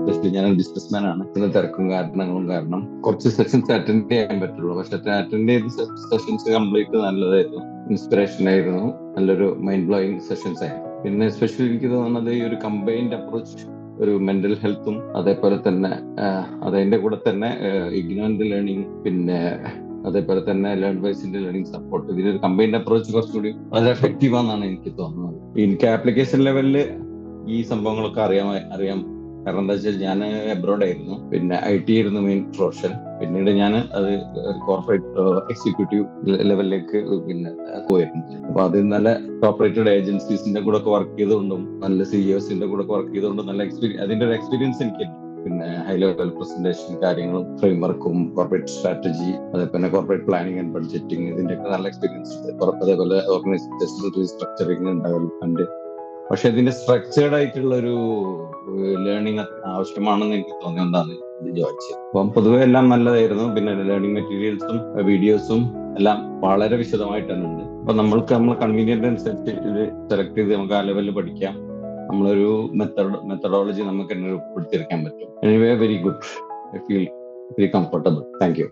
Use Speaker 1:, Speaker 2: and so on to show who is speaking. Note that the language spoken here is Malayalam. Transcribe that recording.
Speaker 1: എസ്പെഷ്യലി ഞാൻ ബിസിനസ്മാൻ ആണ്. ചില തിരക്കും കാരണങ്ങളും കാരണം കുറച്ച് സെഷൻസ് അറ്റൻഡ് ചെയ്യാൻ പറ്റുള്ളൂ. പക്ഷെ അറ്റൻഡ് ചെയ്ത സെഷൻസ് കംപ്ലീറ്റ് നല്ലതായിരുന്നു, ഇൻസ്പിറേഷൻ ആയിരുന്നു, നല്ലൊരു മൈൻഡ് ബ്ലോയിങ് സെഷൻസ് ആയിരുന്നു. പിന്നെ എസ്പെഷ്യലി എനിക്ക് തോന്നുന്നത് ഈ ഒരു കമ്പൈൻഡ് അപ്രോച്ച്, ഒരു മെന്റൽ ഹെൽത്തും അതേപോലെ തന്നെ അതിന്റെ കൂടെ തന്നെ ഇഗ്നോറന്റ് ലേണിംഗ്, പിന്നെ അതേപോലെ തന്നെ ലേൺ ബൈസിന്റെ ലേണിംഗ് സപ്പോർട്ട്, ഇതിനൊരു കമ്പൈൻഡ് അപ്രോച്ച് കുറച്ചുകൂടി വളരെ എഫക്റ്റീവ് ആണെന്നാണ് എനിക്ക് തോന്നുന്നത്. എനിക്ക് ആപ്ലിക്കേഷൻ ലെവലിൽ ഈ സംഭവങ്ങളൊക്കെ അറിയാം. കാരണം എന്താ വെച്ചാൽ ഞാൻ എബ്രോഡ് ആയിരുന്നു, പിന്നെ IT ആയിരുന്നു മെയിൻ പ്രൊഫഷൻ. പിന്നീട് ഞാൻ അത് കോർപ്പറേറ്റ് എക്സിക്യൂട്ടീവ് ലെവലിലേക്ക് പിന്നെ പോയിരുന്നു. അപ്പൊ അത് നല്ല കോർപ്പറേറ്റഡ് ഏജൻസീസിന്റെ കൂടെ ഒക്കെ വർക്ക് ചെയ്തുകൊണ്ടും നല്ല CEOസിന്റെ കൂടെ ഒക്കെ വർക്ക് ചെയ്തുകൊണ്ടും നല്ല അതിന്റെ ഒരു എക്സ്പീരിയൻസ് എനിക്ക്. പിന്നെ ഹൈ ലെവൽ പ്രസന്റേഷൻ കാര്യങ്ങളും ഫ്രെയിംവർക്കും കോർപ്പറേറ്റ് സ്ട്രാറ്റജി, അതേപോലെ കോർപ്പറേറ്റ് പ്ലാനിങ് ആൻഡ് ബഡ്ജറ്റിംഗ്, ഇതിന്റെയൊക്കെ നല്ല എക്സ്പീരിയൻസ് ഉണ്ട്. അതേപോലെ ഓർഗനൈസേഷണൽ റീസ്ട്രക്ചറിങ് ആൻഡ് ഡെവലപ്മെന്റ്. പക്ഷെ ഇതിന്റെ സ്ട്രക്ചേർഡ് ആയിട്ടുള്ള ഒരു ലേണിംഗ് ആവശ്യമാണെന്ന് എനിക്ക് തോന്നിയതാണ് ഇത് ചോദിച്ചത്. അപ്പം പൊതുവെ എല്ലാം നല്ലതായിരുന്നു. പിന്നെ ലേണിംഗ് മെറ്റീരിയൽസും വീഡിയോസും എല്ലാം വളരെ വിശദമായിട്ടാണ് ഉണ്ട്. അപ്പൊ നമ്മൾ കൺവീനിയന്റ് അനുസരിച്ച് ഇത് സെലക്ട് ചെയ്ത് നമുക്ക് ആ ലെവലിൽ പഠിക്കാം. നമ്മളൊരു മെത്തഡോളജി നമുക്ക് തന്നെ ഉൾപ്പെടുത്തിയെടുക്കാൻ പറ്റും. Anyway very good, I feel very comfortable. Thank you.